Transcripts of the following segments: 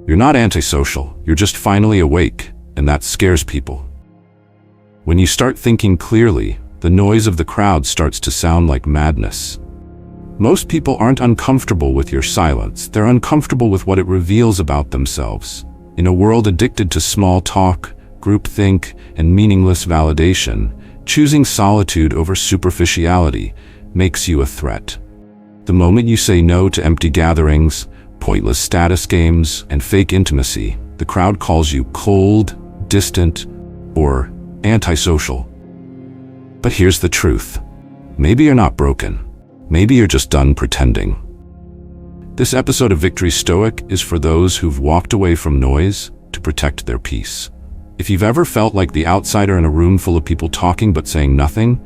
You're not antisocial, you're just finally awake, and that scares people. When you start thinking clearly, the noise of the crowd starts to sound like madness. Most people aren't uncomfortable with your silence, they're uncomfortable with what it reveals about themselves. In a world addicted to small talk, groupthink, and meaningless validation, choosing solitude over superficiality makes you a threat. The moment you say no to empty gatherings, pointless status games, and fake intimacy, the crowd calls you cold, distant, or antisocial. But here's the truth. Maybe you're not broken. Maybe you're just done pretending. This episode of Victory Stoic is for those who've walked away from noise to protect their peace. If you've ever felt like the outsider in a room full of people talking but saying nothing,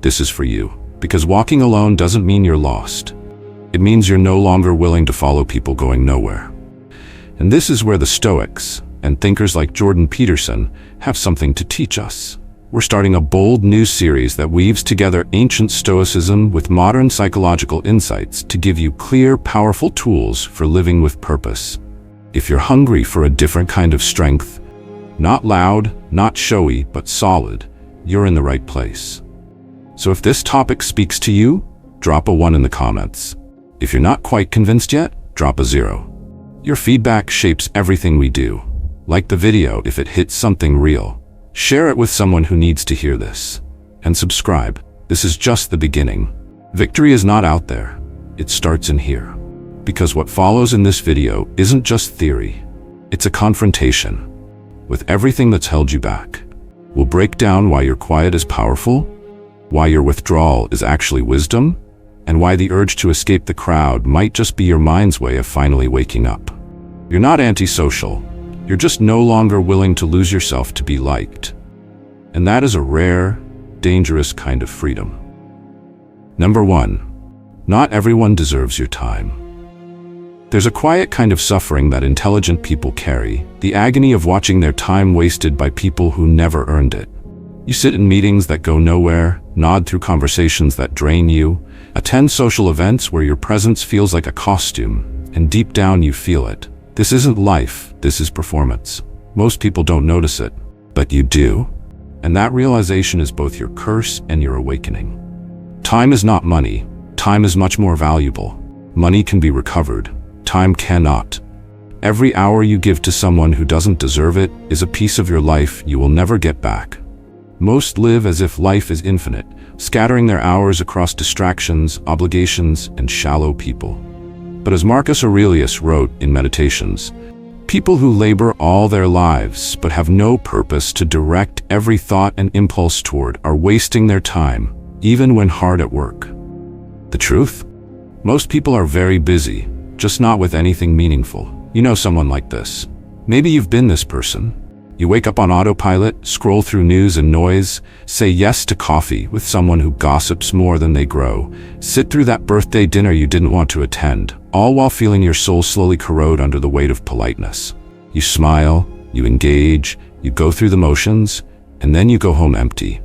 this is for you. Because walking alone doesn't mean you're lost. It means you're no longer willing to follow people going nowhere. And this is where the Stoics and thinkers like Jordan Peterson have something to teach us. We're starting a bold new series that weaves together ancient Stoicism with modern psychological insights to give you clear, powerful tools for living with purpose. If you're hungry for a different kind of strength, not loud, not showy, but solid, you're in the right place. So if this topic speaks to you, drop a 1 in the comments. If you're not quite convinced yet, drop a 0. Your feedback shapes everything we do. Like the video if it hits something real. Share it with someone who needs to hear this. And subscribe. This is just the beginning. Victory is not out there. It starts in here. Because what follows in this video isn't just theory. It's a confrontation with everything that's held you back. We'll break down why your quiet is powerful, why your withdrawal is actually wisdom, and why the urge to escape the crowd might just be your mind's way of finally waking up. You're not antisocial. You're just no longer willing to lose yourself to be liked. And that is a rare, dangerous kind of freedom. Number 1, not everyone deserves your time. There's a quiet kind of suffering that intelligent people carry, the agony of watching their time wasted by people who never earned it. You sit in meetings that go nowhere, nod through conversations that drain you, attend social events where your presence feels like a costume, and deep down you feel it. This isn't life, this is performance. Most people don't notice it, but you do. And that realization is both your curse and your awakening. Time is not money. Time is much more valuable. Money can be recovered. Time cannot. Every hour you give to someone who doesn't deserve it is a piece of your life you will never get back. Most live as if life is infinite, scattering their hours across distractions, obligations, and shallow people. But as Marcus Aurelius wrote in Meditations, people who labor all their lives but have no purpose to direct every thought and impulse toward are wasting their time, even when hard at work. The truth? Most people are very busy, just not with anything meaningful. You know someone like this. Maybe you've been this person. You wake up on autopilot, scroll through news and noise, say yes to coffee with someone who gossips more than they grow, sit through that birthday dinner you didn't want to attend, all while feeling your soul slowly corrode under the weight of politeness. You smile, you engage, you go through the motions, and then you go home empty.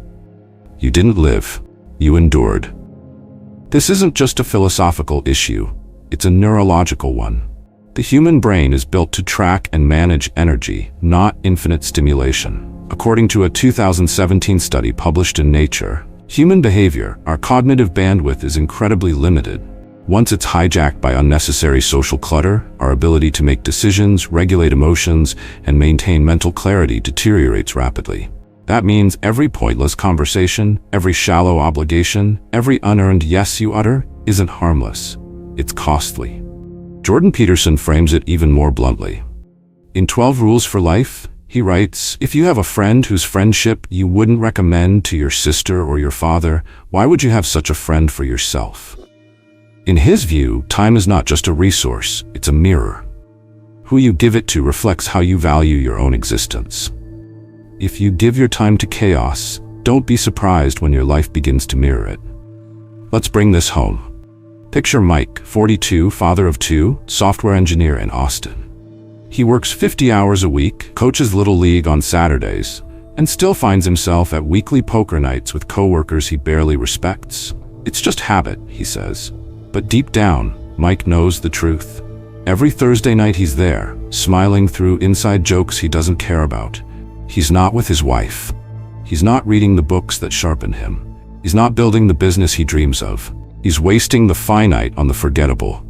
You didn't live, you endured. This isn't just a philosophical issue, it's a neurological one. The human brain is built to track and manage energy, not infinite stimulation. According to a 2017 study published in Nature, human behavior, our cognitive bandwidth is incredibly limited. Once it's hijacked by unnecessary social clutter, our ability to make decisions, regulate emotions, and maintain mental clarity deteriorates rapidly. That means every pointless conversation, every shallow obligation, every unearned yes you utter isn't harmless. It's costly. Jordan Peterson frames it even more bluntly. In 12 Rules for Life, he writes, if you have a friend whose friendship you wouldn't recommend to your sister or your father, why would you have such a friend for yourself? In his view, time is not just a resource, it's a mirror. Who you give it to reflects how you value your own existence. If you give your time to chaos, don't be surprised when your life begins to mirror it. Let's bring this home. Picture Mike, 42, father of 2, software engineer in Austin. He works 50 hours a week, coaches Little League on Saturdays, and still finds himself at weekly poker nights with coworkers he barely respects. It's just habit, he says. But deep down, Mike knows the truth. Every Thursday night he's there, smiling through inside jokes he doesn't care about. He's not with his wife. He's not reading the books that sharpen him. He's not building the business he dreams of. He's wasting the finite on the forgettable.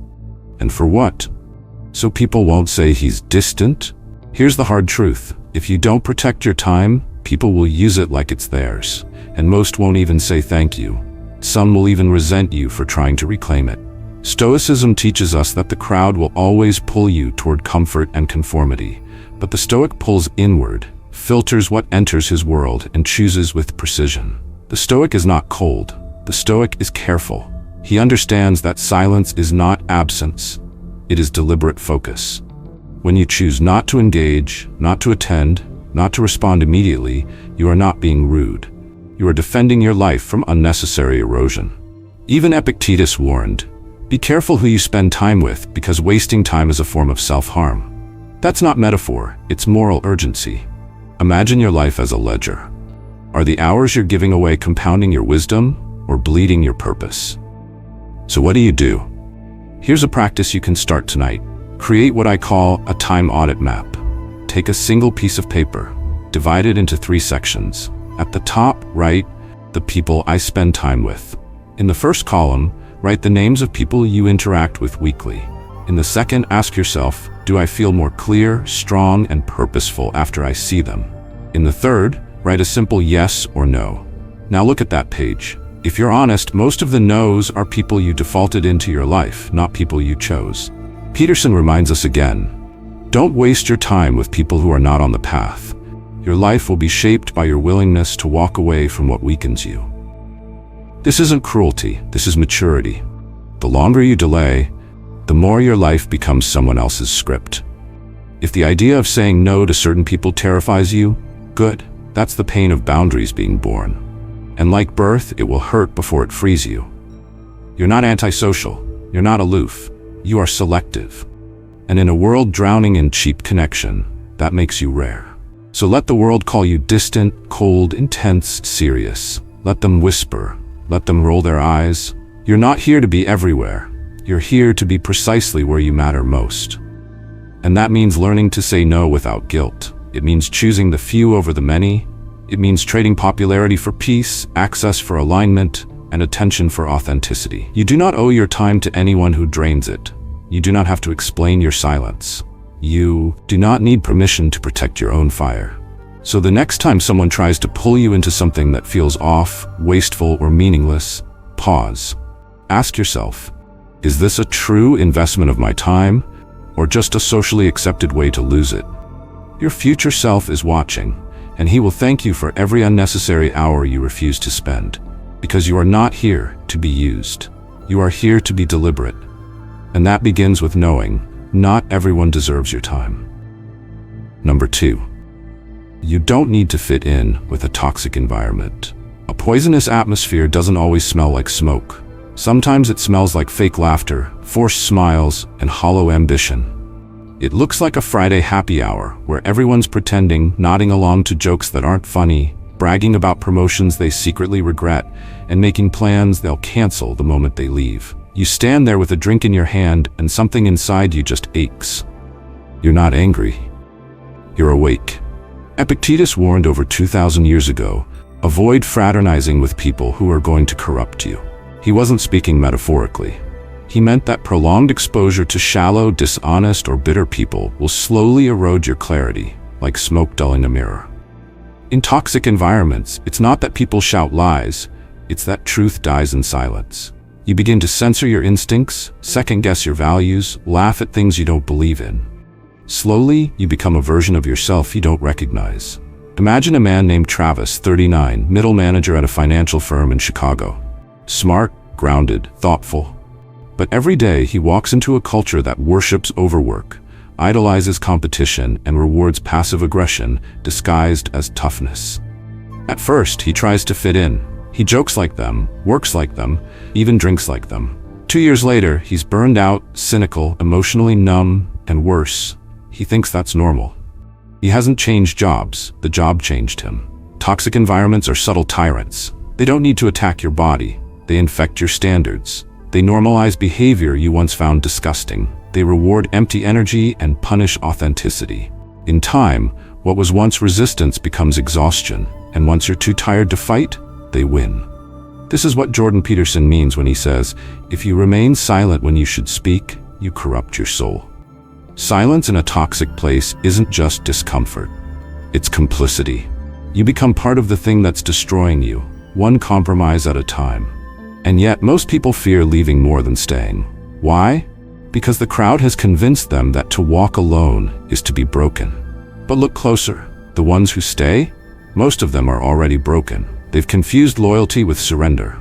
And for what? So people won't say he's distant? Here's the hard truth. If you don't protect your time, people will use it like it's theirs. And most won't even say thank you. Some will even resent you for trying to reclaim it. Stoicism teaches us that the crowd will always pull you toward comfort and conformity. But the Stoic pulls inward, filters what enters his world, and chooses with precision. The Stoic is not cold. The Stoic is careful. He understands that silence is not absence. It is deliberate focus. When you choose not to engage, not to attend, not to respond immediately, you are not being rude. You are defending your life from unnecessary erosion. Even Epictetus warned, "Be careful who you spend time with, because wasting time is a form of self-harm." That's not metaphor, it's moral urgency. Imagine your life as a ledger. Are the hours you're giving away compounding your wisdom or bleeding your purpose? So what do? Here's a practice you can start tonight. Create what I call a time audit map. Take a single piece of paper, divide it into 3 sections. At the top, write the people I spend time with. In the first column, write the names of people you interact with weekly. In the second, ask yourself, do I feel more clear, strong, and purposeful after I see them? In the third, write a simple yes or no. Now look at that page. If you're honest, most of the no's are people you defaulted into your life, not people you chose. Peterson reminds us again, don't waste your time with people who are not on the path. Your life will be shaped by your willingness to walk away from what weakens you. This isn't cruelty, this is maturity. The longer you delay, the more your life becomes someone else's script. If the idea of saying no to certain people terrifies you, good. That's the pain of boundaries being born. And like birth, it will hurt before it frees you. You're not antisocial. You're not aloof. You are selective. And in a world drowning in cheap connection, that makes you rare. So let the world call you distant, cold, intense, serious. Let them whisper. Let them roll their eyes. You're not here to be everywhere. You're here to be precisely where you matter most. And that means learning to say no without guilt. It means choosing the few over the many. It means trading popularity for peace, access for alignment, and attention for authenticity. You do not owe your time to anyone who drains it. You do not have to explain your silence. You do not need permission to protect your own fire. So the next time someone tries to pull you into something that feels off, wasteful, or meaningless, pause. Ask yourself, is this a true investment of my time, or just a socially accepted way to lose it? Your future self is watching, and he will thank you for every unnecessary hour you refuse to spend, because you are not here to be used. You are here to be deliberate. And that begins with knowing not everyone deserves your time. Number 2, you don't need to fit in with a toxic environment. A poisonous atmosphere doesn't always smell like smoke. Sometimes it smells like fake laughter, forced smiles, and hollow ambition. It looks like a Friday happy hour where everyone's pretending, nodding along to jokes that aren't funny, bragging about promotions they secretly regret, and making plans they'll cancel the moment they leave. You stand there with a drink in your hand and something inside you just aches. You're not angry. You're awake. Epictetus warned over 2,000 years ago, avoid fraternizing with people who are going to corrupt you. He wasn't speaking metaphorically. He meant that prolonged exposure to shallow, dishonest, or bitter people will slowly erode your clarity, like smoke dulling a mirror. In toxic environments, it's not that people shout lies, it's that truth dies in silence. You begin to censor your instincts, second-guess your values, laugh at things you don't believe in. Slowly, you become a version of yourself you don't recognize. Imagine a man named Travis, 39, middle manager at a financial firm in Chicago. Smart, grounded, thoughtful. But every day he walks into a culture that worships overwork, idolizes competition, and rewards passive aggression disguised as toughness. At first, he tries to fit in. He jokes like them, works like them, even drinks like them. 2 years later, he's burned out, cynical, emotionally numb, and worse, he thinks that's normal. He hasn't changed jobs, the job changed him. Toxic environments are subtle tyrants. They don't need to attack your body. They infect your standards. They normalize behavior you once found disgusting. They reward empty energy and punish authenticity. In time, what was once resistance becomes exhaustion, and once you're too tired to fight, they win. This is what Jordan Peterson means when he says, if you remain silent when you should speak, you corrupt your soul. Silence in a toxic place isn't just discomfort. It's complicity. You become part of the thing that's destroying you, one compromise at a time. And yet, most people fear leaving more than staying. Why? Because the crowd has convinced them that to walk alone is to be broken. But look closer. The ones who stay? Most of them are already broken. They've confused loyalty with surrender.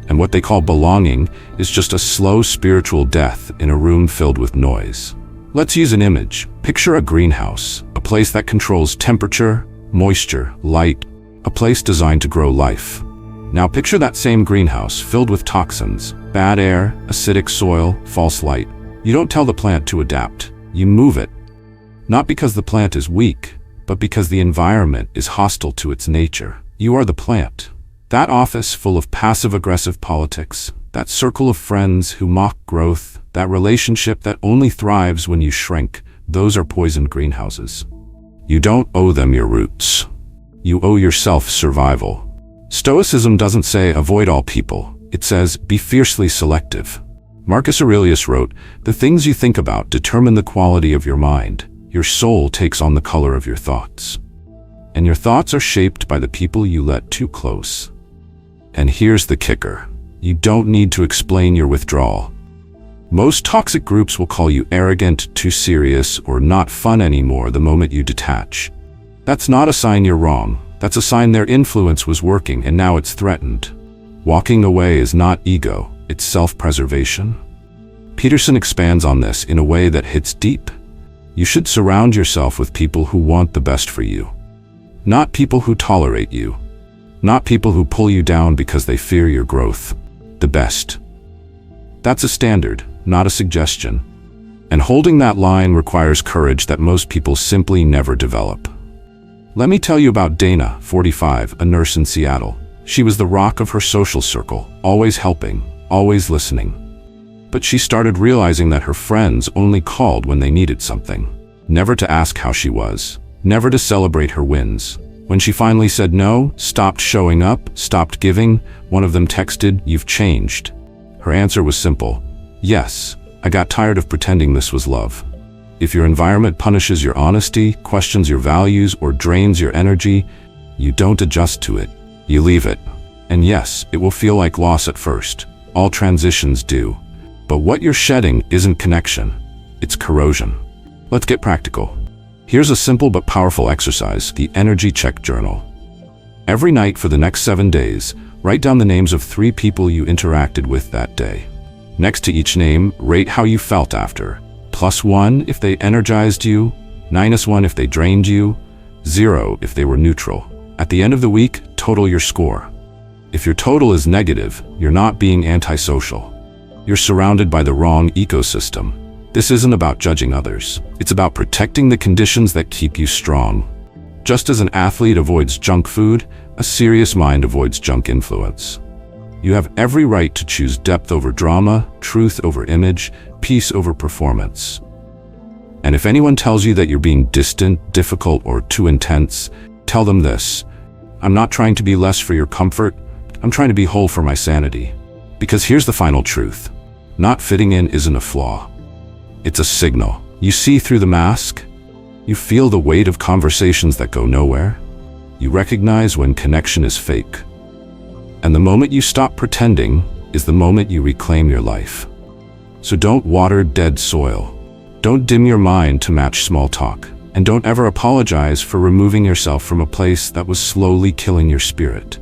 And what they call belonging is just a slow spiritual death in a room filled with noise. Let's use an image. Picture a greenhouse, a place that controls temperature, moisture, light, a place designed to grow life. Now picture that same greenhouse filled with toxins, bad air, acidic soil, false light. You don't tell the plant to adapt. You move it. Not because the plant is weak, but because the environment is hostile to its nature. You are the plant. That office full of passive-aggressive politics, that circle of friends who mock growth, that relationship that only thrives when you shrink, those are poisoned greenhouses. You don't owe them your roots. You owe yourself survival. Stoicism doesn't say avoid all people. It says be fiercely selective. Marcus Aurelius wrote, "The things you think about determine the quality of your mind. Your soul takes on the color of your thoughts. And your thoughts are shaped by the people you let too close." And here's the kicker. You don't need to explain your withdrawal. Most toxic groups will call you arrogant, too serious, or not fun anymore the moment you detach. That's not a sign you're wrong. That's a sign their influence was working and now it's threatened. Walking away is not ego, it's self-preservation. Peterson expands on this in a way that hits deep. You should surround yourself with people who want the best for you. Not people who tolerate you. Not people who pull you down because they fear your growth. The best. That's a standard, not a suggestion. And holding that line requires courage that most people simply never develop. Let me tell you about Dana, 45, a nurse in Seattle. She was the rock of her social circle, always helping, always listening. But she started realizing that her friends only called when they needed something. Never to ask how she was, never to celebrate her wins. When she finally said no, stopped showing up, stopped giving, one of them texted, "You've changed." Her answer was simple. "Yes, I got tired of pretending this was love." If your environment punishes your honesty, questions your values, or drains your energy, you don't adjust to it. You leave it. And yes, it will feel like loss at first. All transitions do. But what you're shedding isn't connection. It's corrosion. Let's get practical. Here's a simple but powerful exercise, the Energy Check Journal. Every night for the next 7 days, write down the names of 3 people you interacted with that day. Next to each name, rate how you felt after. +1 if they energized you, -1 if they drained you, 0 if they were neutral. At the end of the week, total your score. If your total is negative, you're not being antisocial. You're surrounded by the wrong ecosystem. This isn't about judging others. It's about protecting the conditions that keep you strong. Just as an athlete avoids junk food, a serious mind avoids junk influence. You have every right to choose depth over drama, truth over image, peace over performance. And if anyone tells you that you're being distant, difficult, or too intense, tell them this: I'm not trying to be less for your comfort, I'm trying to be whole for my sanity. Because here's the final truth. Not fitting in isn't a flaw. It's a signal. You see through the mask. You feel the weight of conversations that go nowhere. You recognize when connection is fake. And the moment you stop pretending is the moment you reclaim your life. So don't water dead soil. Don't dim your mind to match small talk. And don't ever apologize for removing yourself from a place that was slowly killing your spirit.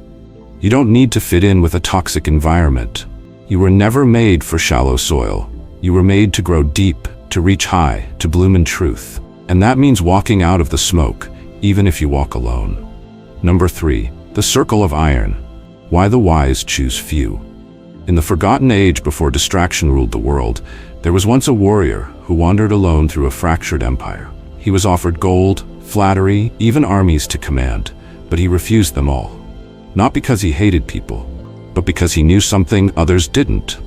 You don't need to fit in with a toxic environment. You were never made for shallow soil. You were made to grow deep, to reach high, to bloom in truth. And that means walking out of the smoke, even if you walk alone. Number 3, the circle of iron. Why the wise choose few. In the forgotten age before distraction ruled the world, there was once a warrior who wandered alone through a fractured empire. He was offered gold, flattery, even armies to command, but he refused them all. Not because he hated people, but because he knew something others didn't.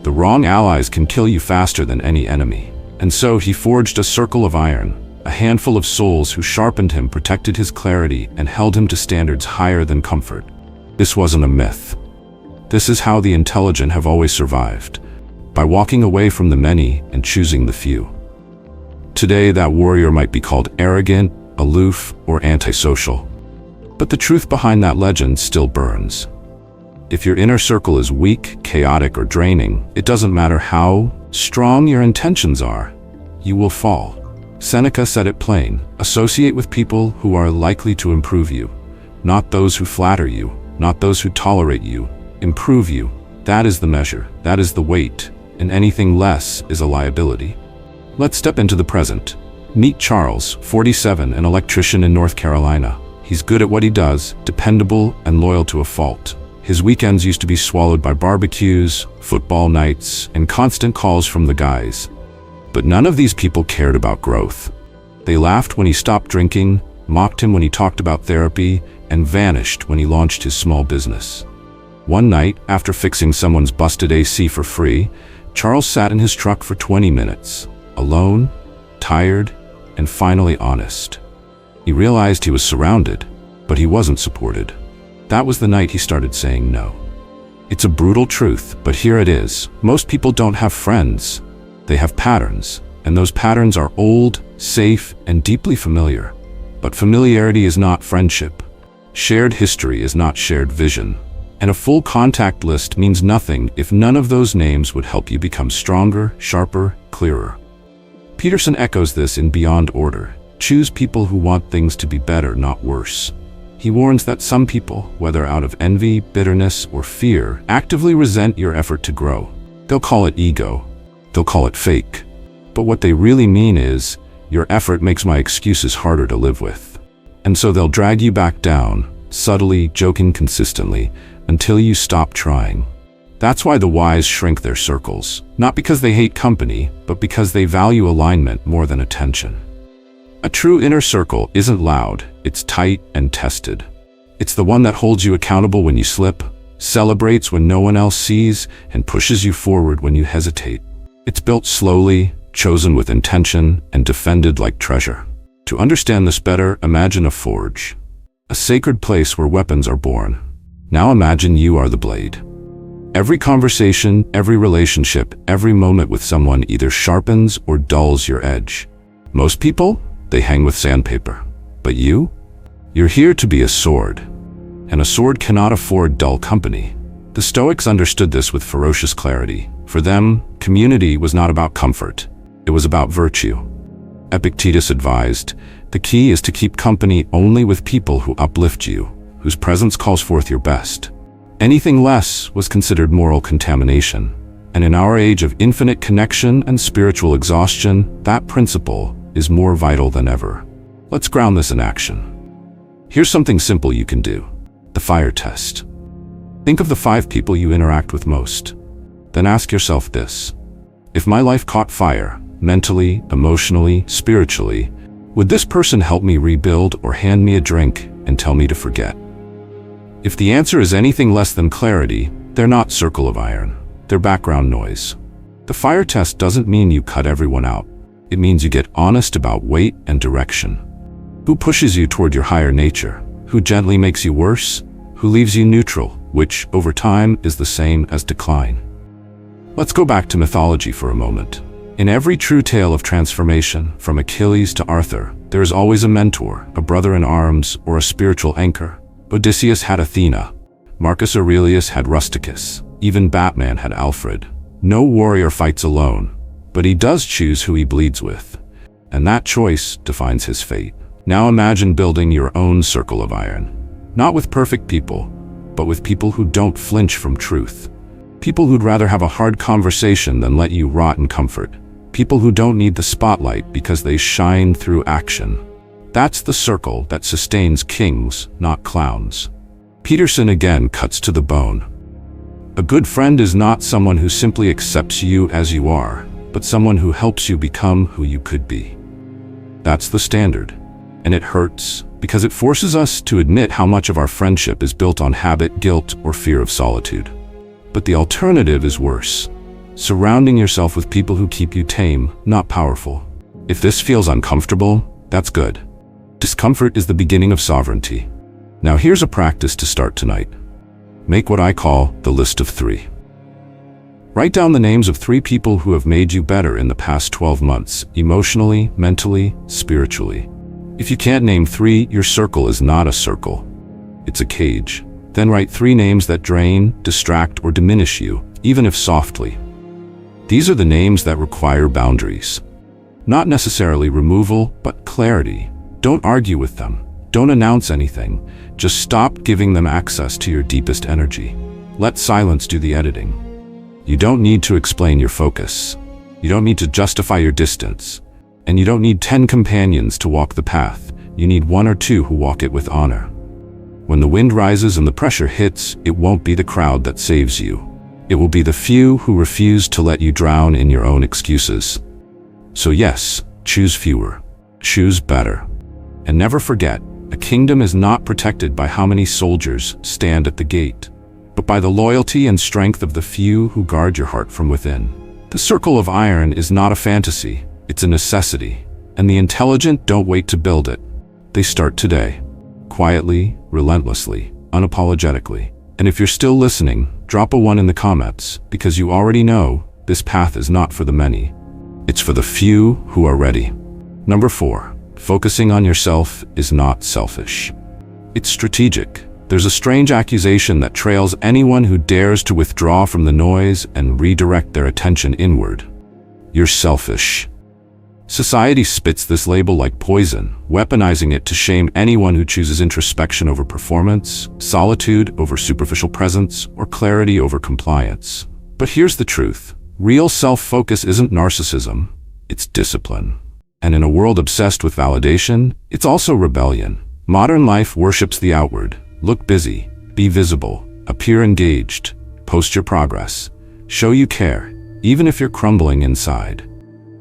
The wrong allies can kill you faster than any enemy. And so he forged a circle of iron. A handful of souls who sharpened him, protected his clarity, and held him to standards higher than comfort. This wasn't a myth. This is how the intelligent have always survived, by walking away from the many and choosing the few. Today, that warrior might be called arrogant, aloof, or antisocial. But the truth behind that legend still burns. If your inner circle is weak, chaotic, or draining, it doesn't matter how strong your intentions are, you will fall. Seneca said it plain: associate with people who are likely to improve you, not those who flatter you, not those who tolerate you. Improve you. That is the measure, that is the weight, and anything less is a liability. Let's step into the present. Meet Charles, 47, an electrician in North Carolina. He's good at what he does, dependable and loyal to a fault. His weekends used to be swallowed by barbecues, football nights, and constant calls from the guys. But none of these people cared about growth. They laughed when he stopped drinking, mocked him when he talked about therapy, and vanished when he launched his small business. One night, after fixing someone's busted AC for free, Charles sat in his truck for 20 minutes, alone, tired, and finally honest. He realized he was surrounded, but he wasn't supported. That was the night he started saying no. It's a brutal truth, but here it is. Most people don't have friends. They have patterns, and those patterns are old, safe, and deeply familiar. But familiarity is not friendship. Shared history is not shared vision. And a full contact list means nothing if none of those names would help you become stronger, sharper, clearer. Peterson echoes this in Beyond Order. Choose people who want things to be better, not worse. He warns that some people, whether out of envy, bitterness, or fear, actively resent your effort to grow. They'll call it ego. They'll call it fake. But what they really mean is, your effort makes my excuses harder to live with. And so they'll drag you back down, subtly, joking consistently, until you stop trying. That's why the wise shrink their circles, not because they hate company, but because they value alignment more than attention. A true inner circle isn't loud, it's tight and tested. It's the one that holds you accountable when you slip, celebrates when no one else sees, and pushes you forward when you hesitate. It's built slowly, chosen with intention, and defended like treasure. To understand this better, imagine a forge, a sacred place where weapons are born. Now imagine you are the blade. Every conversation, every relationship, every moment with someone either sharpens or dulls your edge. Most people, they hang with sandpaper. But you're here to be a sword. And a sword cannot afford dull company. The Stoics understood this with ferocious clarity. For them, community was not about comfort. It was about virtue. Epictetus advised, the key is to keep company only with people who uplift you, whose presence calls forth your best. Anything less was considered moral contamination. And in our age of infinite connection and spiritual exhaustion, that principle is more vital than ever. Let's ground this in action. Here's something simple you can do. The fire test. Think of the 5 people you interact with most. Then ask yourself this: if my life caught fire, mentally, emotionally, spiritually, would this person help me rebuild or hand me a drink and tell me to forget? If the answer is anything less than clarity, they're not circle of iron. They're background noise. The fire test doesn't mean you cut everyone out. It means you get honest about weight and direction. Who pushes you toward your higher nature? Who gently makes you worse? Who leaves you neutral, which, over time, is the same as decline? Let's go back to mythology for a moment. In every true tale of transformation, from Achilles to Arthur, there is always a mentor, a brother in arms, or a spiritual anchor. Odysseus had Athena. Marcus Aurelius had Rusticus. Even Batman had Alfred. No warrior fights alone, but he does choose who he bleeds with. And that choice defines his fate. Now imagine building your own circle of iron. Not with perfect people, but with people who don't flinch from truth. People who'd rather have a hard conversation than let you rot in comfort. People who don't need the spotlight because they shine through action. That's the circle that sustains kings, not clowns. Peterson again cuts to the bone. A good friend is not someone who simply accepts you as you are, but someone who helps you become who you could be. That's the standard. And it hurts, because it forces us to admit how much of our friendship is built on habit, guilt, or fear of solitude. But the alternative is worse. surrounding yourself with people who keep you tame, not powerful. If this feels uncomfortable, that's good. Discomfort is the beginning of sovereignty. Now here's a practice to start tonight. Make what I call the list of 3. Write down the names of 3 people who have made you better in the past 12 months, emotionally, mentally, spiritually. If you can't name 3, your circle is not a circle. It's a cage. Then write 3 names that drain, distract, or diminish you, even if softly. These are the names that require boundaries. Not necessarily removal, but clarity. Don't argue with them. Don't announce anything. Just stop giving them access to your deepest energy. Let silence do the editing. You don't need to explain your focus. You don't need to justify your distance. And you don't need 10 companions to walk the path. You need 1 or 2 who walk it with honor. When the wind rises and the pressure hits, it won't be the crowd that saves you. It will be the few who refuse to let you drown in your own excuses. So yes, choose fewer. Choose better. And never forget, a kingdom is not protected by how many soldiers stand at the gate, but by the loyalty and strength of the few who guard your heart from within. The circle of iron is not a fantasy, it's a necessity. And the intelligent don't wait to build it. They start today. Quietly, relentlessly, unapologetically. And if you're still listening, drop a 1 in the comments, because you already know this path is not for the many. It's for the few who are ready. Number 4. Focusing on yourself is not selfish. It's strategic. There's a strange accusation that trails anyone who dares to withdraw from the noise and redirect their attention inward. You're selfish. Society spits this label like poison, weaponizing it to shame anyone who chooses introspection over performance, solitude over superficial presence, or clarity over compliance. But here's the truth. Real self-focus isn't narcissism, it's discipline. And in a world obsessed with validation, it's also rebellion. Modern life worships the outward. Look busy, be visible, appear engaged, post your progress, show you care, even if you're crumbling inside.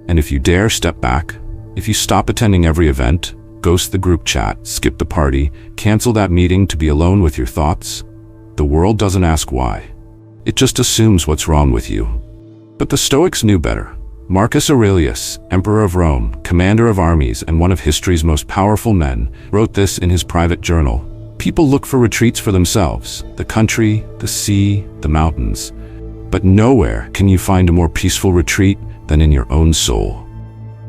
And if you dare step back, if you stop attending every event, ghost the group chat, skip the party, cancel that meeting to be alone with your thoughts, the world doesn't ask why. It just assumes what's wrong with you. But the Stoics knew better. Marcus Aurelius, emperor of Rome, commander of armies, and one of history's most powerful men, wrote this in his private journal. People look for retreats for themselves, the country, the sea, the mountains. But nowhere can you find a more peaceful retreat than in your own soul.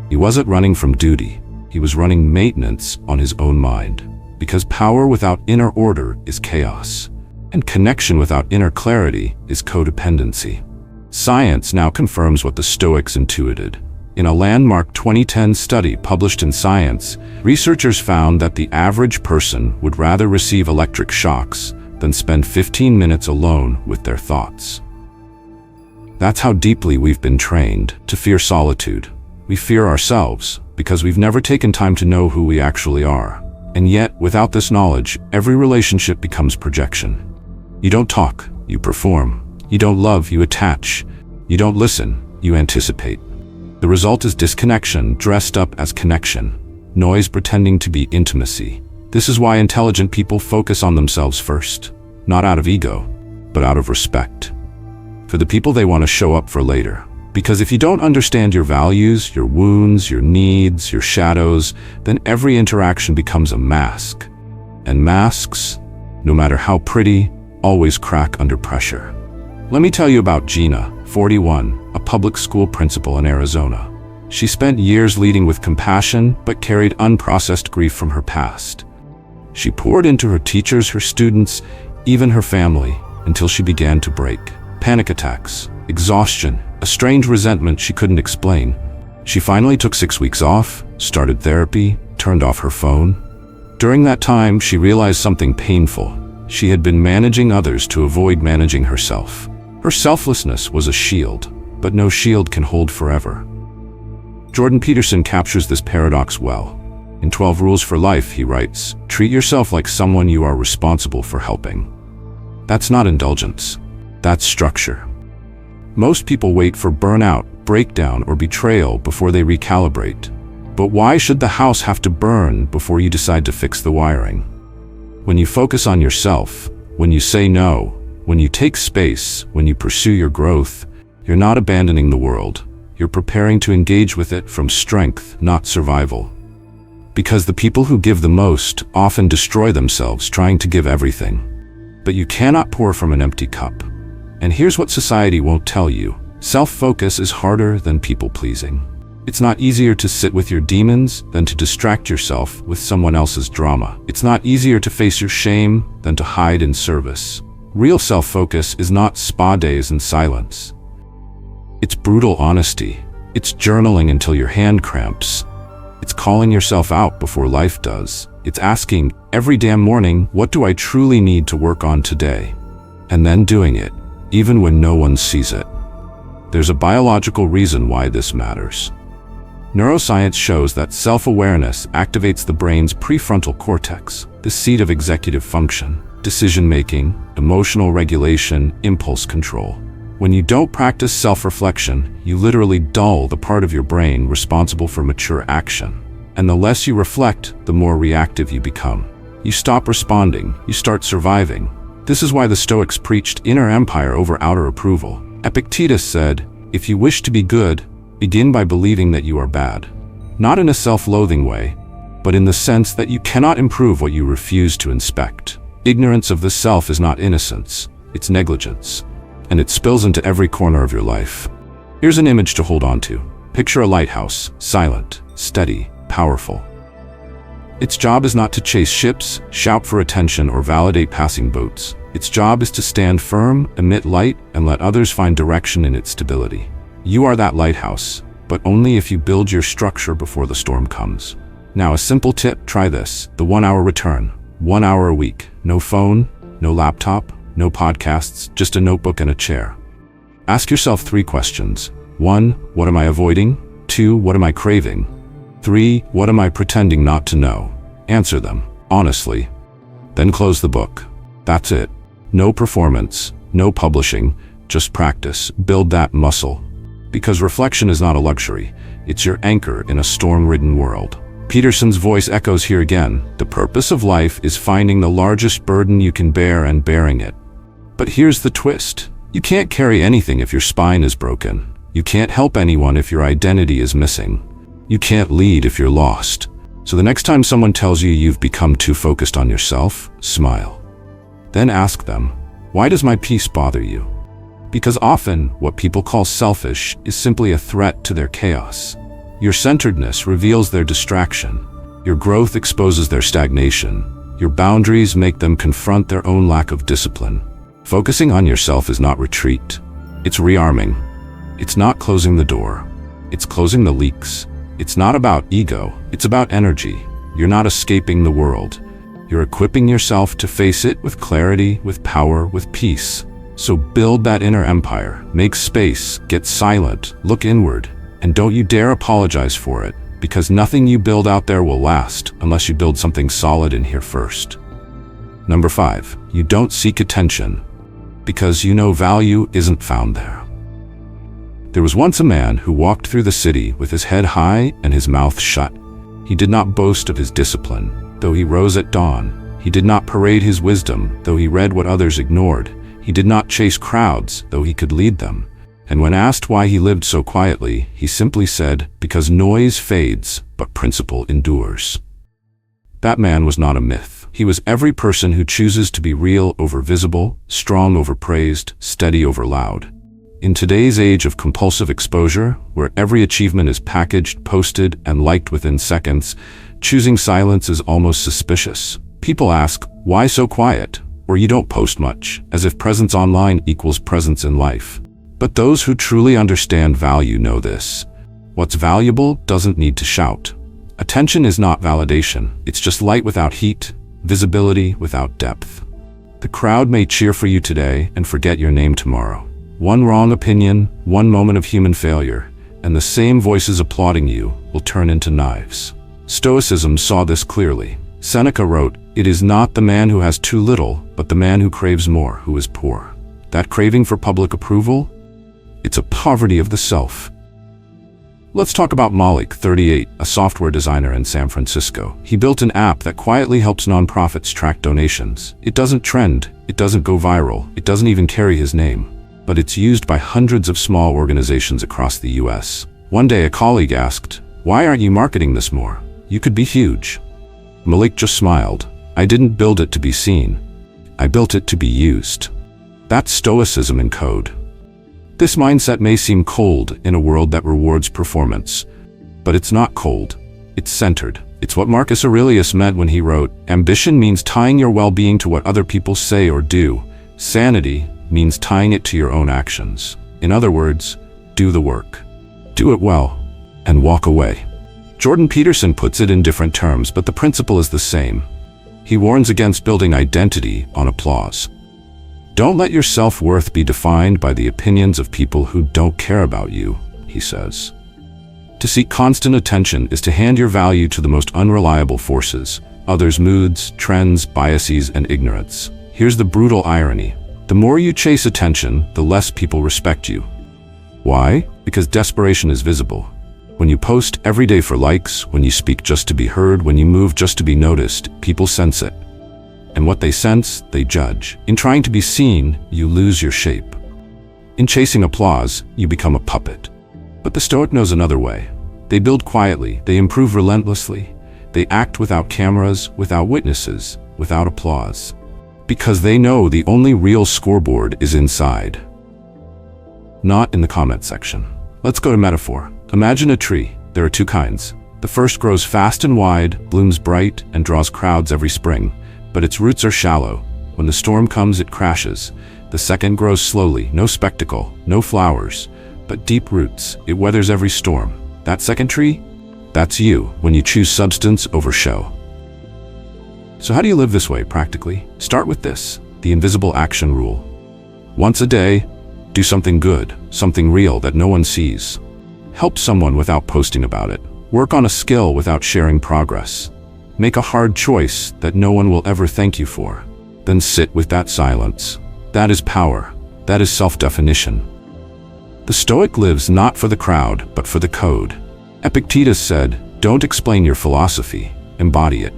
He wasn't running from duty. He was running maintenance on his own mind. Because power without inner order is chaos. And connection without inner clarity is codependency. Science now confirms what the Stoics intuited. In a landmark 2010 study published in Science, researchers found that the average person would rather receive electric shocks than spend 15 minutes alone with their thoughts. That's how deeply we've been trained to fear solitude. We fear ourselves because we've never taken time to know who we actually are. And yet, without this knowledge, every relationship becomes projection. You don't talk, you perform. You don't love, you attach. You don't listen, you anticipate. The result is disconnection dressed up as connection, noise pretending to be intimacy. This is why intelligent people focus on themselves first, not out of ego, but out of respect. For the people they want to show up for later. Because if you don't understand your values, your wounds, your needs, your shadows, then every interaction becomes a mask. And masks, no matter how pretty, always crack under pressure. Let me tell you about Gina, 41, a public school principal in Arizona. She spent years leading with compassion, but carried unprocessed grief from her past. She poured into her teachers, her students, even her family, until she began to break. Panic attacks, exhaustion, a strange resentment she couldn't explain. She finally took 6 weeks off, started therapy, turned off her phone. During that time, she realized something painful. She had been managing others to avoid managing herself. Her selflessness was a shield, but no shield can hold forever. Jordan Peterson captures this paradox well. In 12 Rules for Life, he writes, "Treat yourself like someone you are responsible for helping." That's not indulgence. That's structure. Most people wait for burnout, breakdown, or betrayal before they recalibrate. But why should the house have to burn before you decide to fix the wiring? When you focus on yourself, when you say no, when you take space, when you pursue your growth, You're not abandoning the world. You're preparing to engage with it from strength, not survival. Because the people who give the most often destroy themselves trying to give everything. But you cannot pour from an empty cup. And here's what society won't tell you. Self-focus is harder than people-pleasing. It's not easier to sit with your demons than to distract yourself with someone else's drama. It's not easier to face your shame than to hide in service. Real self-focus is not spa days in silence. It's brutal honesty. It's journaling until your hand cramps. It's calling yourself out before life does. It's asking every damn morning, what do I truly need to work on today? And then doing it, even when no one sees it. There's a biological reason why this matters. Neuroscience shows that self-awareness activates the brain's prefrontal cortex, the seat of executive function, decision-making, emotional regulation, impulse control. When you don't practice self-reflection, you literally dull the part of your brain responsible for mature action. And the less you reflect, the more reactive you become. You stop responding, you start surviving. This is why the Stoics preached inner empire over outer approval. Epictetus said, "If you wish to be good, begin by believing that you are bad." Not in a self-loathing way, but in the sense that you cannot improve what you refuse to inspect. Ignorance of the self is not innocence, it's negligence. And it spills into every corner of your life. Here's an image to hold on to. Picture a lighthouse, silent, steady, powerful. Its job is not to chase ships, shout for attention, or validate passing boats. Its job is to stand firm, emit light, and let others find direction in its stability. You are that lighthouse, but only if you build your structure before the storm comes. Now, a simple tip, try this. The 1 hour return. 1 hour a week. No phone, no laptop, no podcasts, just a notebook and a chair. Ask yourself 3 questions. 1, what am I avoiding? 2, what am I craving? 3, what am I pretending not to know? Answer them, honestly. Then close the book. That's it. No performance, no publishing, just practice. Build that muscle. Because reflection is not a luxury, it's your anchor in a storm-ridden world. Peterson's voice echoes here again. The purpose of life is finding the largest burden you can bear and bearing it. But here's the twist. You can't carry anything if your spine is broken. You can't help anyone if your identity is missing. You can't lead if you're lost. So the next time someone tells you you've become too focused on yourself, smile. Then ask them, why does my peace bother you? Because often, what people call selfish is simply a threat to their chaos. Your centeredness reveals their distraction. Your growth exposes their stagnation. Your boundaries make them confront their own lack of discipline. Focusing on yourself is not retreat. It's rearming. It's not closing the door. It's closing the leaks. It's not about ego. It's about energy. You're not escaping the world. You're equipping yourself to face it with clarity, with power, with peace. So build that inner empire. Make space. Get silent. Look inward. And don't you dare apologize for it, because nothing you build out there will last unless you build something solid in here first. Number 5, you don't seek attention because you know value isn't found there. There was once a man who walked through the city with his head high and his mouth shut. He did not boast of his discipline, though he rose at dawn. He did not parade his wisdom, though he read what others ignored. He did not chase crowds, though he could lead them. And when asked why he lived so quietly, he simply said, because noise fades, but principle endures. That man was not a myth. He was every person who chooses to be real over visible, strong over praised, steady over loud. In today's age of compulsive exposure, where every achievement is packaged, posted, and liked within seconds, choosing silence is almost suspicious. People ask, why so quiet? Or you don't post much, as if presence online equals presence in life. But those who truly understand value know this. What's valuable doesn't need to shout. Attention is not validation. It's just light without heat, visibility without depth. The crowd may cheer for you today and forget your name tomorrow. One wrong opinion, one moment of human failure, and the same voices applauding you will turn into knives. Stoicism saw this clearly. Seneca wrote, "It is not the man who has too little, but the man who craves more, who is poor." That craving for public approval? It's a poverty of the self. Let's talk about Malik, 38, a software designer in San Francisco. He built an app that quietly helps nonprofits track donations. It doesn't trend, it doesn't go viral, it doesn't even carry his name. but it's used by hundreds of small organizations across the US. One day a colleague asked, "Why aren't you marketing this more? You could be huge." Malik just smiled. "I didn't build it to be seen. I built it to be used." That's Stoicism in code. This mindset may seem cold in a world that rewards performance, but it's not cold. It's centered. It's what Marcus Aurelius meant when he wrote, "Ambition means tying your well-being to what other people say or do. Sanity means tying it to your own actions." In other words, do the work. Do it well, and walk away. Jordan Peterson puts it in different terms, but the principle is the same. He warns against building identity on applause. Don't let your self-worth be defined by the opinions of people who don't care about you, he says. To seek constant attention is to hand your value to the most unreliable forces, others' moods, trends, biases, and ignorance. Here's the brutal irony. The more you chase attention, the less people respect you. Why? Because desperation is visible. When you post every day for likes, when you speak just to be heard, when you move just to be noticed, people sense it. And what they sense, they judge. In trying to be seen, you lose your shape. In chasing applause, you become a puppet. But the Stoic knows another way. They build quietly, they improve relentlessly, they act without cameras, without witnesses, without applause. Because they know the only real scoreboard is inside, not in the comment section. Let's go to metaphor. Imagine a tree. There are two kinds. The first grows fast and wide, blooms bright, and draws crowds every spring, but its roots are shallow. When the storm comes, it crashes. The second grows slowly, no spectacle, no flowers, but deep roots. It weathers every storm. That second tree? That's you, when you choose substance over show. So how do you live this way practically? Start with this, the invisible action rule. Once a day, do something good, something real that no one sees. Help someone without posting about it. Work on a skill without sharing progress. Make a hard choice that no one will ever thank you for. Then sit with that silence. That is power. That is self-definition. The Stoic lives not for the crowd, but for the code. Epictetus said, "Don't explain your philosophy, embody it."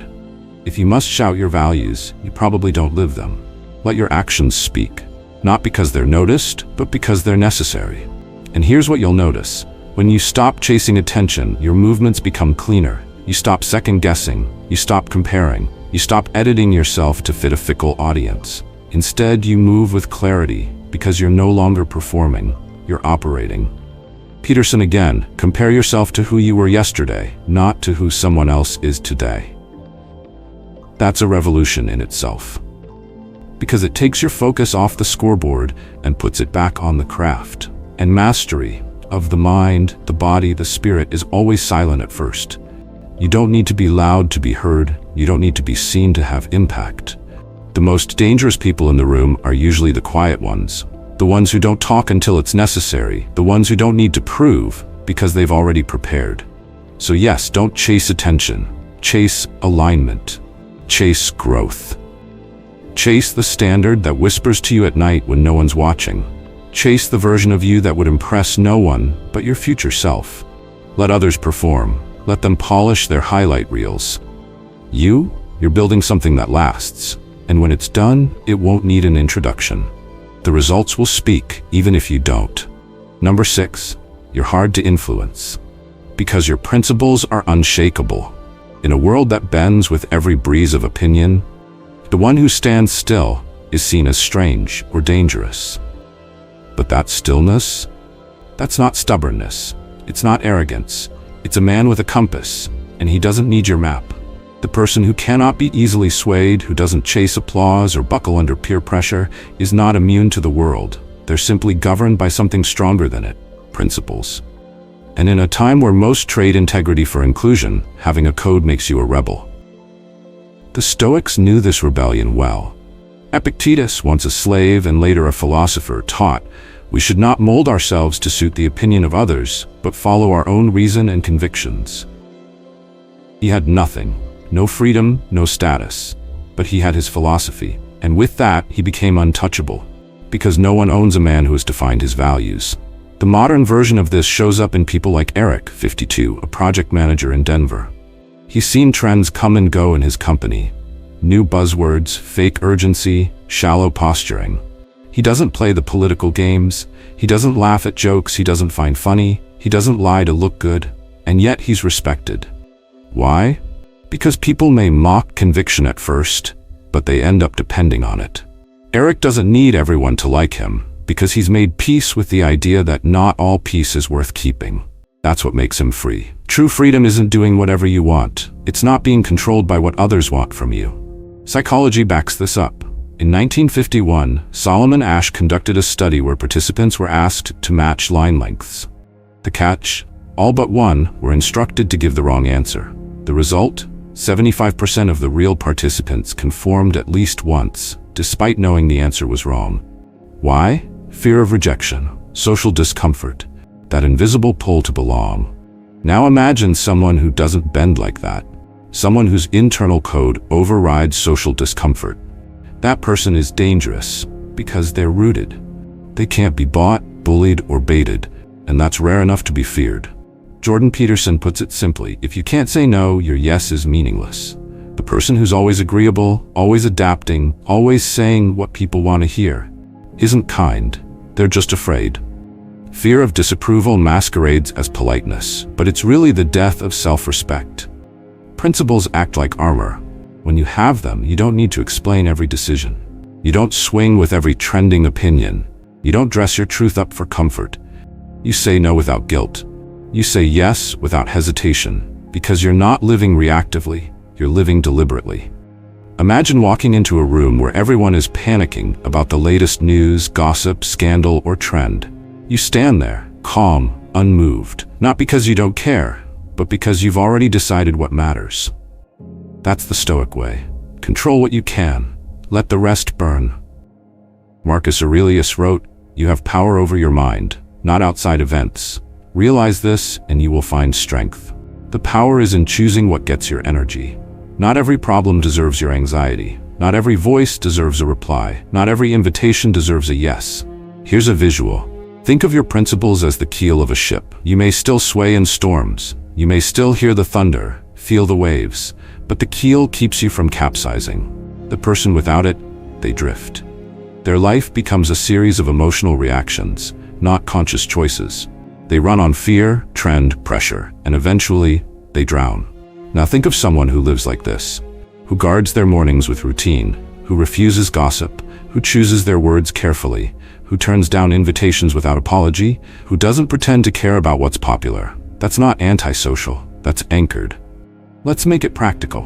If you must shout your values, you probably don't live them. Let your actions speak. Not because they're noticed, but because they're necessary. And here's what you'll notice. When you stop chasing attention, your movements become cleaner. You stop second-guessing. You stop comparing. You stop editing yourself to fit a fickle audience. Instead, you move with clarity because you're no longer performing. You're operating. Peterson again, compare yourself to who you were yesterday, not to who someone else is today. That's a revolution in itself. Because it takes your focus off the scoreboard and puts it back on the craft. And mastery of the mind, the body, the spirit is always silent at first. You don't need to be loud to be heard. You don't need to be seen to have impact. The most dangerous people in the room are usually the quiet ones. The ones who don't talk until it's necessary. The ones who don't need to prove because they've already prepared. So yes, don't chase attention. Chase alignment. Chase growth. Chase the standard that whispers to you at night when no one's watching. Chase the version of you that would impress no one but your future self. Let others perform. Let them polish their highlight reels. You're building something that lasts. And when it's done, it won't need an introduction. The results will speak, even if you don't. Number 6, you're hard to influence. Because your principles are unshakable. In a world that bends with every breeze of opinion, the one who stands still is seen as strange or dangerous. But that stillness, that's not stubbornness. It's not arrogance. It's a man with a compass, and he doesn't need your map. The person who cannot be easily swayed, who doesn't chase applause or buckle under peer pressure, is not immune to the world. They're simply governed by something stronger than it, principles. And in a time where most trade integrity for inclusion, having a code makes you a rebel. The Stoics knew this rebellion well. Epictetus, once a slave and later a philosopher, taught we should not mold ourselves to suit the opinion of others, but follow our own reason and convictions. He had nothing. No freedom, no status. But he had his philosophy, and with that, he became untouchable. Because no one owns a man who has defined his values. The modern version of this shows up in people like Eric, 52, a project manager in Denver. He's seen trends come and go in his company. New buzzwords, fake urgency, shallow posturing. He doesn't play the political games. He doesn't laugh at jokes he doesn't find funny. He doesn't lie to look good. And yet he's respected. Why? Because people may mock conviction at first, but they end up depending on it. Eric doesn't need everyone to like him, because he's made peace with the idea that not all peace is worth keeping. That's what makes him free. True freedom isn't doing whatever you want. It's not being controlled by what others want from you. Psychology backs this up. In 1951, Solomon Asch conducted a study where participants were asked to match line lengths. The catch? All but one were instructed to give the wrong answer. The result? 75% of the real participants conformed at least once, despite knowing the answer was wrong. Why? Fear of rejection, social discomfort, that invisible pull to belong. Now imagine someone who doesn't bend like that. Someone whose internal code overrides social discomfort. That person is dangerous because they're rooted. They can't be bought, bullied, or baited, and that's rare enough to be feared. Jordan Peterson puts it simply, if you can't say no, your yes is meaningless. The person who's always agreeable, always adapting, always saying what people want to hear, isn't kind. They're just afraid. Fear of disapproval masquerades as politeness, but it's really the death of self-respect. Principles act like armor. When you have them, you don't need to explain every decision. You don't swing with every trending opinion. You don't dress your truth up for comfort. You say no without guilt. You say yes without hesitation, because you're not living reactively, you're living deliberately. Imagine walking into a room where everyone is panicking about the latest news, gossip, scandal, or trend. You stand there, calm, unmoved, not because you don't care, but because you've already decided what matters. That's the Stoic way. Control what you can. Let the rest burn. Marcus Aurelius wrote, "You have power over your mind, not outside events. Realize this and you will find strength." The power is in choosing what gets your energy. Not every problem deserves your anxiety. Not every voice deserves a reply. Not every invitation deserves a yes. Here's a visual. Think of your principles as the keel of a ship. You may still sway in storms. You may still hear the thunder, feel the waves, but the keel keeps you from capsizing. The person without it, they drift. Their life becomes a series of emotional reactions, not conscious choices. They run on fear, trend, pressure, and eventually, they drown. Now think of someone who lives like this, who guards their mornings with routine, who refuses gossip, who chooses their words carefully, who turns down invitations without apology, who doesn't pretend to care about what's popular. That's not antisocial, that's anchored. Let's make it practical.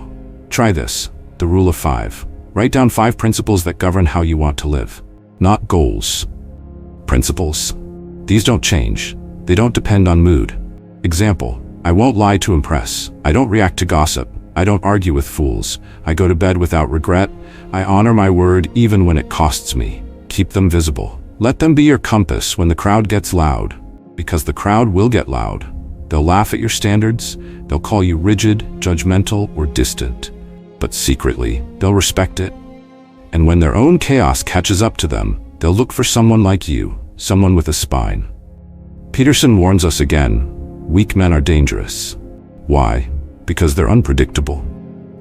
Try this, the rule of 5. Write down 5 principles that govern how you want to live. Not goals. Principles. These don't change. They don't depend on mood. Example, I won't lie to impress. I don't react to gossip. I don't argue with fools. I go to bed without regret. I honor my word even when it costs me. Keep them visible. Let them be your compass when the crowd gets loud, because the crowd will get loud. They'll laugh at your standards. They'll call you rigid, judgmental, or distant. But secretly, they'll respect it. And when their own chaos catches up to them, they'll look for someone like you, someone with a spine. Peterson warns us again, weak men are dangerous. Why? Because they're unpredictable.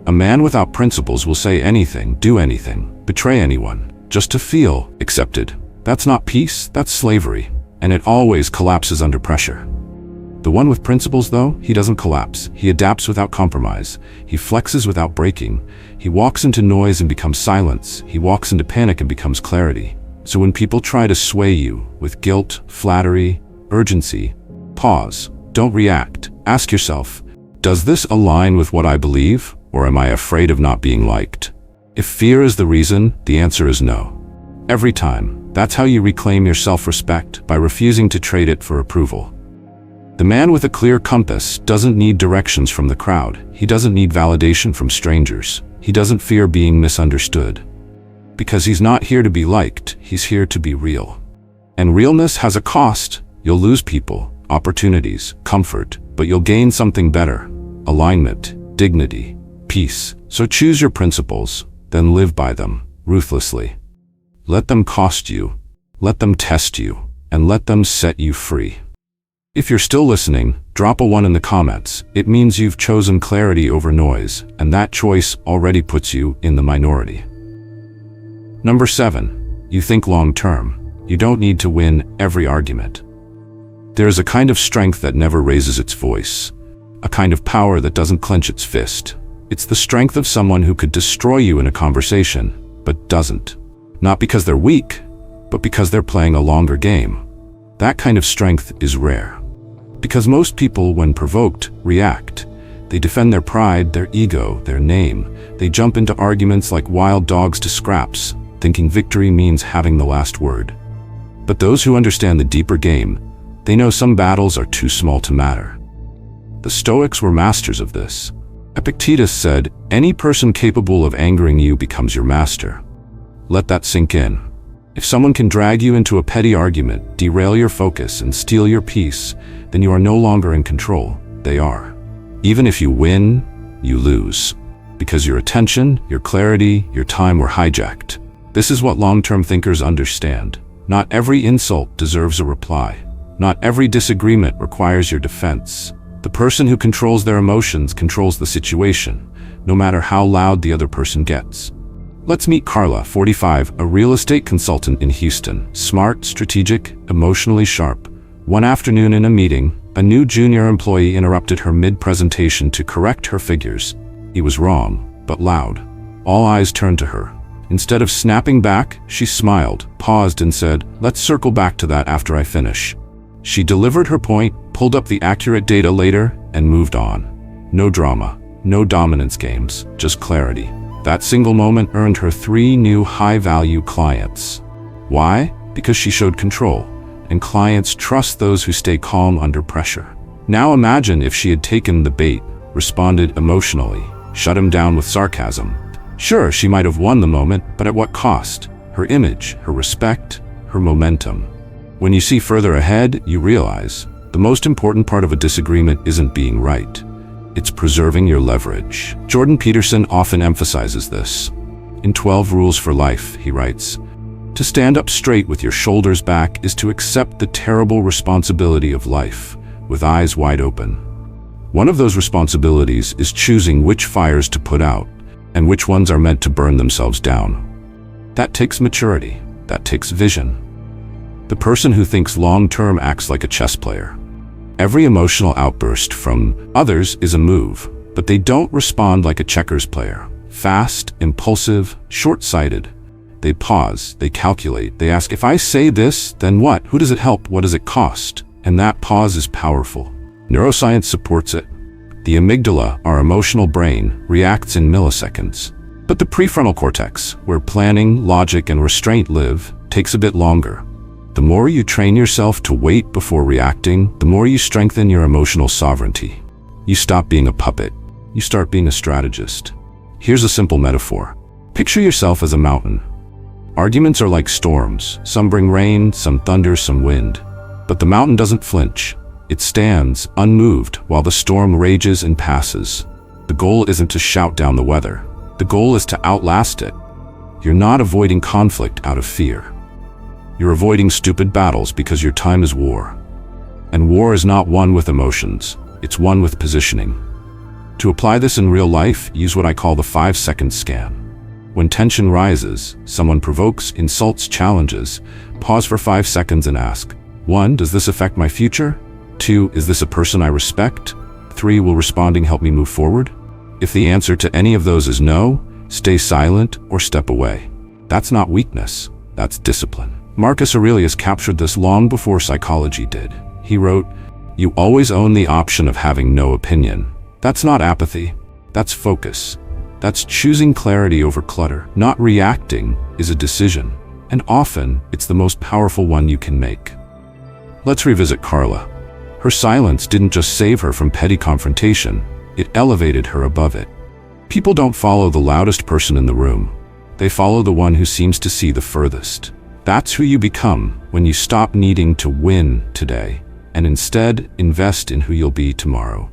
A man without principles will say anything, do anything, betray anyone, just to feel accepted. That's not peace, that's slavery, and it always collapses under pressure. The one with principles, though, he doesn't collapse. He adapts without compromise. He flexes without breaking. He walks into noise and becomes silence. He walks into panic and becomes clarity. So when people try to sway you with guilt, flattery, urgency, pause. Don't react. Ask yourself, does this align with what I believe, or am I afraid of not being liked? If fear is the reason, the answer is no. Every time. That's how you reclaim your self-respect, by refusing to trade it for approval. The man with a clear compass doesn't need directions from the crowd. He doesn't need validation from strangers. He doesn't fear being misunderstood. Because he's not here to be liked, he's here to be real. And realness has a cost. You'll lose people, opportunities, comfort, but you'll gain something better. Alignment, dignity, peace. So choose your principles, then live by them, ruthlessly. Let them cost you, let them test you, and let them set you free. If you're still listening, drop a 1 in the comments. It means you've chosen clarity over noise, and that choice already puts you in the minority. Number 7. You think long-term. You don't need to win every argument. There is a kind of strength that never raises its voice, a kind of power that doesn't clench its fist. It's the strength of someone who could destroy you in a conversation, but doesn't. Not because they're weak, but because they're playing a longer game. That kind of strength is rare. Because most people, when provoked, react. They defend their pride, their ego, their name. They jump into arguments like wild dogs to scraps, thinking victory means having the last word. But those who understand the deeper game, they know some battles are too small to matter. The Stoics were masters of this. Epictetus said, "Any person capable of angering you becomes your master." Let that sink in. If someone can drag you into a petty argument, derail your focus, and steal your peace, then you are no longer in control. They are. Even if you win, you lose. Because your attention, your clarity, your time were hijacked. This is what long-term thinkers understand. Not every insult deserves a reply. Not every disagreement requires your defense. The person who controls their emotions controls the situation, no matter how loud the other person gets. Let's meet Carla, 45, a real estate consultant in Houston. Smart, strategic, emotionally sharp. One afternoon in a meeting, a new junior employee interrupted her mid-presentation to correct her figures. He was wrong, but loud. All eyes turned to her. Instead of snapping back, she smiled, paused, and said, "Let's circle back to that after I finish." She delivered her point, pulled up the accurate data later, and moved on. No drama, no dominance games, just clarity. That single moment earned her 3 new high-value clients. Why? Because she showed control, and clients trust those who stay calm under pressure. Now imagine if she had taken the bait, responded emotionally, shut him down with sarcasm. Sure, she might have won the moment, but at what cost? Her image, her respect, her momentum. When you see further ahead, you realize the most important part of a disagreement isn't being right. It's preserving your leverage. Jordan Peterson often emphasizes this. In 12 Rules for Life, he writes, "To stand up straight with your shoulders back is to accept the terrible responsibility of life, with eyes wide open." One of those responsibilities is choosing which fires to put out, and which ones are meant to burn themselves down. That takes maturity. That takes vision. The person who thinks long-term acts like a chess player. Every emotional outburst from others is a move, but they don't respond like a checkers player. Fast, impulsive, short-sighted. They pause, they calculate, they ask, if I say this, then what? Who does it help? What does it cost? And that pause is powerful. Neuroscience supports it. The amygdala, our emotional brain, reacts in milliseconds. But the prefrontal cortex, where planning, logic, and restraint live, takes a bit longer. The more you train yourself to wait before reacting, the more you strengthen your emotional sovereignty. You stop being a puppet. You start being a strategist. Here's a simple metaphor. Picture yourself as a mountain. Arguments are like storms. Some bring rain, some thunder, some wind. But the mountain doesn't flinch. It stands, unmoved, while the storm rages and passes. The goal isn't to shout down the weather. The goal is to outlast it. You're not avoiding conflict out of fear. You're avoiding stupid battles because your time is war. And war is not won with emotions. It's won with positioning. To apply this in real life, use what I call the 5-second scan. When tension rises, someone provokes, insults, challenges, pause for 5 seconds and ask, 1. Does this affect my future? 2. Is this a person I respect? 3. Will responding help me move forward? If the answer to any of those is no, stay silent or step away. That's not weakness. That's discipline. Marcus Aurelius captured this long before psychology did. He wrote, "You always own the option of having no opinion." That's not apathy. That's focus. That's choosing clarity over clutter. Not reacting is a decision, and often it's the most powerful one you can make. Let's revisit Carla. Her silence didn't just save her from petty confrontation, it elevated her above it. People don't follow the loudest person in the room. They follow the one who seems to see the furthest. That's who you become when you stop needing to win today and instead invest in who you'll be tomorrow.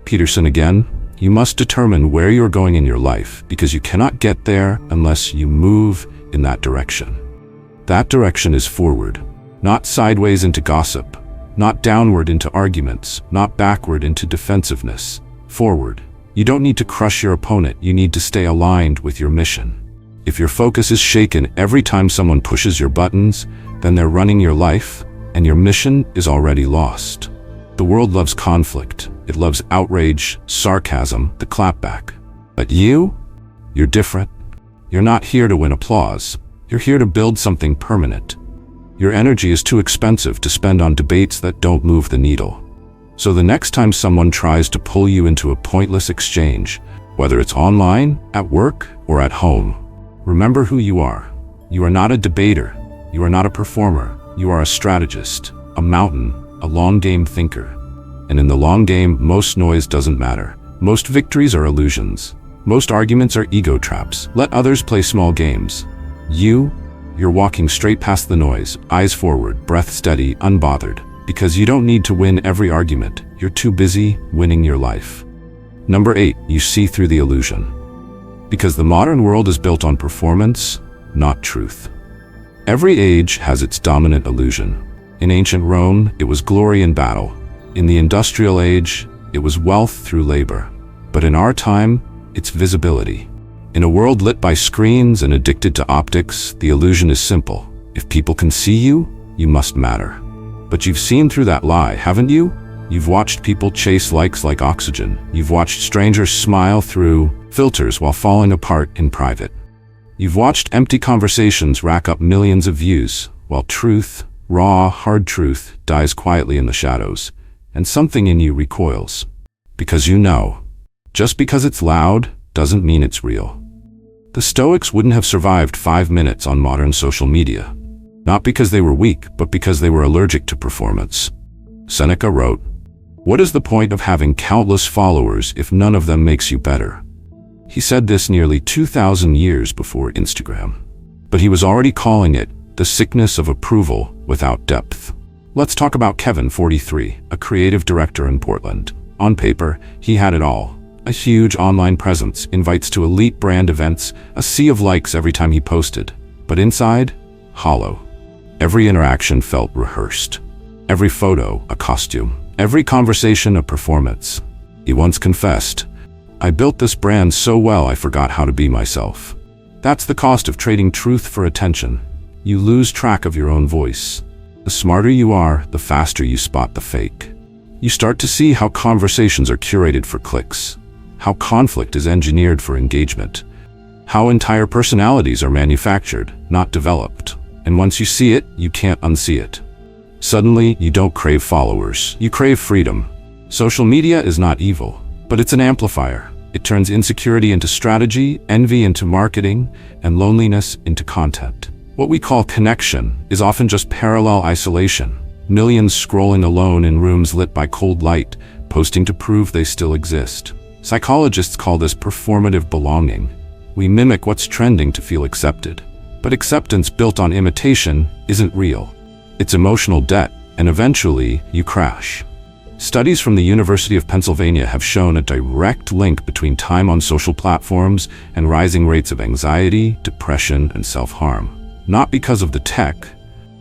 Peterson again, you must determine where you're going in your life because you cannot get there unless you move in that direction. That direction is forward, not sideways into gossip, not downward into arguments, not backward into defensiveness. Forward. You don't need to crush your opponent, you need to stay aligned with your mission. If your focus is shaken every time someone pushes your buttons, then they're running your life, and your mission is already lost. The world loves conflict. It loves outrage, sarcasm, the clapback. But you're different. You're not here to win applause. You're here to build something permanent. Your energy is too expensive to spend on debates that don't move the needle. So the next time someone tries to pull you into a pointless exchange, whether it's online, at work, or at home, remember who you are. You are not a debater. You are not a performer. You are a strategist, a mountain, a long-game thinker. And in the long game, most noise doesn't matter. Most victories are illusions. Most arguments are ego traps. Let others play small games. You're walking straight past the noise, eyes forward, breath steady, unbothered. Because you don't need to win every argument. You're too busy winning your life. Number 8, you see through the illusion. Because the modern world is built on performance, not truth. Every age has its dominant illusion. In ancient Rome, it was glory in battle. In the industrial age, it was wealth through labor. But in our time, it's visibility. In a world lit by screens and addicted to optics, the illusion is simple. If people can see you, you must matter. But you've seen through that lie, haven't you? You've watched people chase likes like oxygen. You've watched strangers smile through filters while falling apart in private. You've watched empty conversations rack up millions of views, while truth, raw, hard truth, dies quietly in the shadows, and something in you recoils. Because you know, just because it's loud doesn't mean it's real. The Stoics wouldn't have survived 5 minutes on modern social media. Not because they were weak, but because they were allergic to performance. Seneca wrote, "What is the point of having countless followers if none of them makes you better?" He said this nearly 2,000 years before Instagram. But he was already calling it the sickness of approval without depth. Let's talk about Kevin, 43, a creative director in Portland. On paper, he had it all. A huge online presence, invites to elite brand events, a sea of likes every time he posted. But inside, hollow. Every interaction felt rehearsed. Every photo, a costume. Every conversation, a performance. He once confessed, "I built this brand so well I forgot how to be myself." That's the cost of trading truth for attention. You lose track of your own voice. The smarter you are, the faster you spot the fake. You start to see how conversations are curated for clicks, how conflict is engineered for engagement, how entire personalities are manufactured, not developed. And once you see it, you can't unsee it. Suddenly, you don't crave followers, you crave freedom. Social media is not evil, but it's an amplifier. It turns insecurity into strategy, envy into marketing, and loneliness into content. What we call connection is often just parallel isolation. Millions scrolling alone in rooms lit by cold light, posting to prove they still exist. Psychologists call this performative belonging. We mimic what's trending to feel accepted. But acceptance built on imitation isn't real. It's emotional debt, and eventually you crash. Studies from the University of Pennsylvania have shown a direct link between time on social platforms and rising rates of anxiety, depression, and self-harm. Not because of the tech,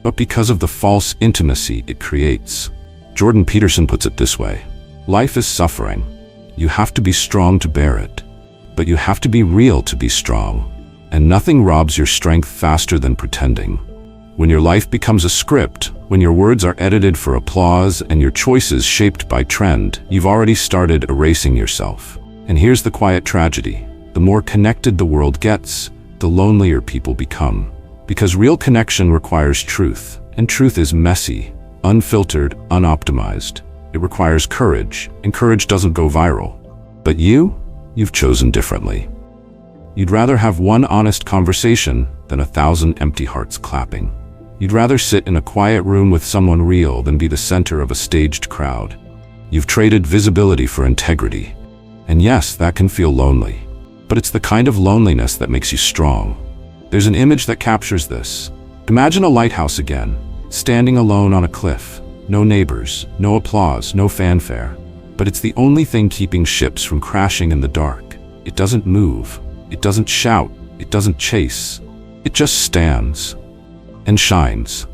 but because of the false intimacy it creates. Jordan Peterson puts it this way: life is suffering. You have to be strong to bear it, but you have to be real to be strong. And nothing robs your strength faster than pretending. When your life becomes a script, when your words are edited for applause and your choices shaped by trend, you've already started erasing yourself. And here's the quiet tragedy. The more connected the world gets, the lonelier people become. Because real connection requires truth, and truth is messy, unfiltered, unoptimized. It requires courage, and courage doesn't go viral. But you've chosen differently. You'd rather have one honest conversation than 1,000 empty hearts clapping. You'd rather sit in a quiet room with someone real than be the center of a staged crowd. You've traded visibility for integrity. And yes, that can feel lonely. But it's the kind of loneliness that makes you strong. There's an image that captures this. Imagine a lighthouse again, standing alone on a cliff. No neighbors, no applause, no fanfare. But it's the only thing keeping ships from crashing in the dark. It doesn't move. It doesn't shout. It doesn't chase. It just stands and shines.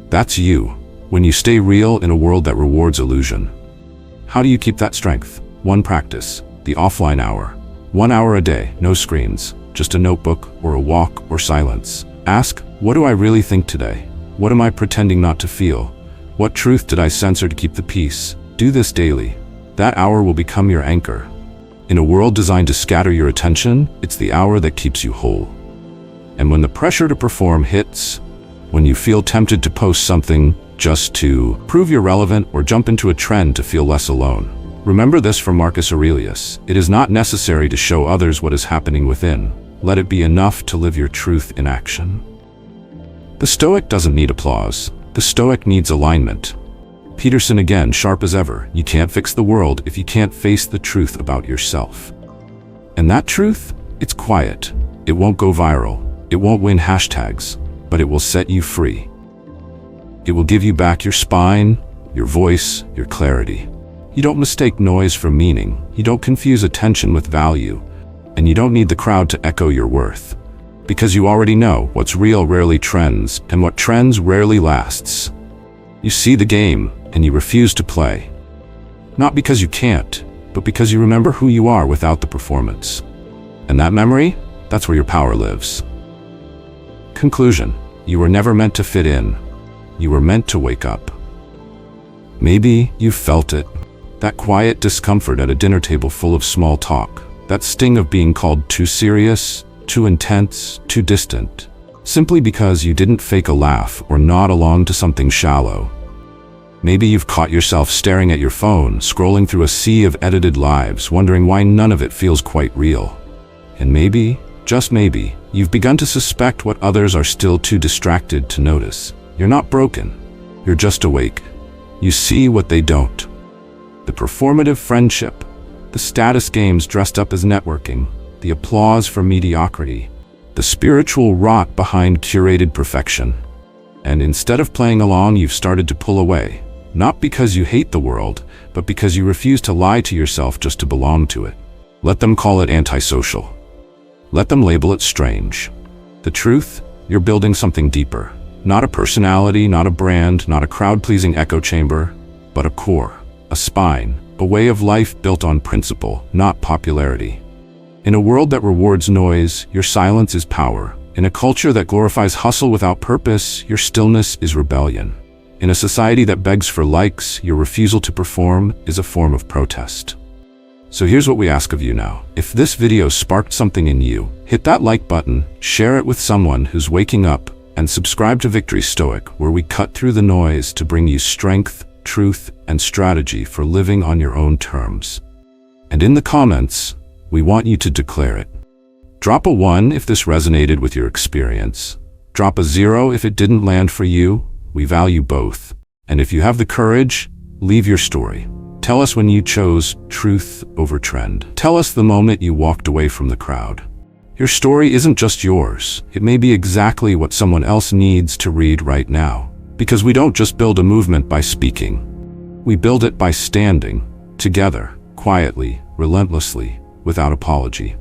That's you, when you stay real in a world that rewards illusion. How do you keep that strength? One practice, the offline hour. 1 hour a day, no screens. just a notebook or a walk or silence. Ask, what do I really think today? What am I pretending not to feel? What truth did I censor to keep the peace? Do this daily. That hour will become your anchor. In a world designed to scatter your attention, it's the hour that keeps you whole. And when the pressure to perform hits, when you feel tempted to post something just to prove you're relevant or jump into a trend to feel less alone, remember this from Marcus Aurelius: it is not necessary to show others what is happening within. Let it be enough to live your truth in action. The Stoic doesn't need applause. The Stoic needs alignment. Peterson again, sharp as ever: you can't fix the world if you can't face the truth about yourself. And that truth? It's quiet. It won't go viral. It won't win hashtags, but it will set you free. It will give you back your spine, your voice, your clarity. You don't mistake noise for meaning. You don't confuse attention with value. And you don't need the crowd to echo your worth. Because you already know what's real rarely trends, and what trends rarely lasts. You see the game, and you refuse to play. Not because you can't, but because you remember who you are without the performance. And that memory, that's where your power lives. Conclusion: you were never meant to fit in. You were meant to wake up. Maybe you've felt it. That quiet discomfort at a dinner table full of small talk. That sting of being called too serious, too intense, too distant. Simply because you didn't fake a laugh or nod along to something shallow. Maybe you've caught yourself staring at your phone, scrolling through a sea of edited lives, wondering why none of it feels quite real. And maybe, just maybe, you've begun to suspect what others are still too distracted to notice. You're not broken. You're just awake. You see what they don't. The performative friendship, the status games dressed up as networking, the applause for mediocrity, the spiritual rot behind curated perfection. And instead of playing along, you've started to pull away. Not because you hate the world, but because you refuse to lie to yourself just to belong to it. Let them call it antisocial. Let them label it strange. The truth? You're building something deeper. Not a personality, not a brand, not a crowd-pleasing echo chamber, but a core, a spine, a way of life built on principle, not popularity. In a world that rewards noise, your silence is power. In a culture that glorifies hustle without purpose, your stillness is rebellion. In a society that begs for likes, your refusal to perform is a form of protest. So here's what we ask of you now. If this video sparked something in you, hit that like button, share it with someone who's waking up, and subscribe to Victory Stoic, where we cut through the noise to bring you strength, truth, and strategy for living on your own terms. And in the comments, we want you to declare it. Drop a 1 if this resonated with your experience. Drop a 0 if it didn't land for you. We value both. And if you have the courage, leave your story. Tell us when you chose truth over trend. Tell us the moment you walked away from the crowd. Your story isn't just yours. It may be exactly what someone else needs to read right now. Because we don't just build a movement by speaking. We build it by standing, together, quietly, relentlessly, without apology.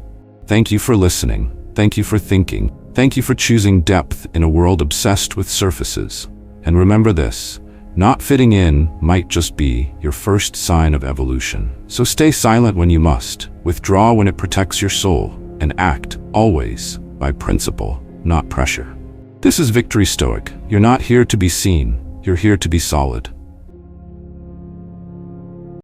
Thank you for listening. Thank you for thinking. Thank you for choosing depth in a world obsessed with surfaces. And remember this, not fitting in might just be your first sign of evolution. So stay silent when you must, withdraw when it protects your soul, and act, always, by principle, not pressure. This is Victory Stoic. You're not here to be seen, you're here to be solid.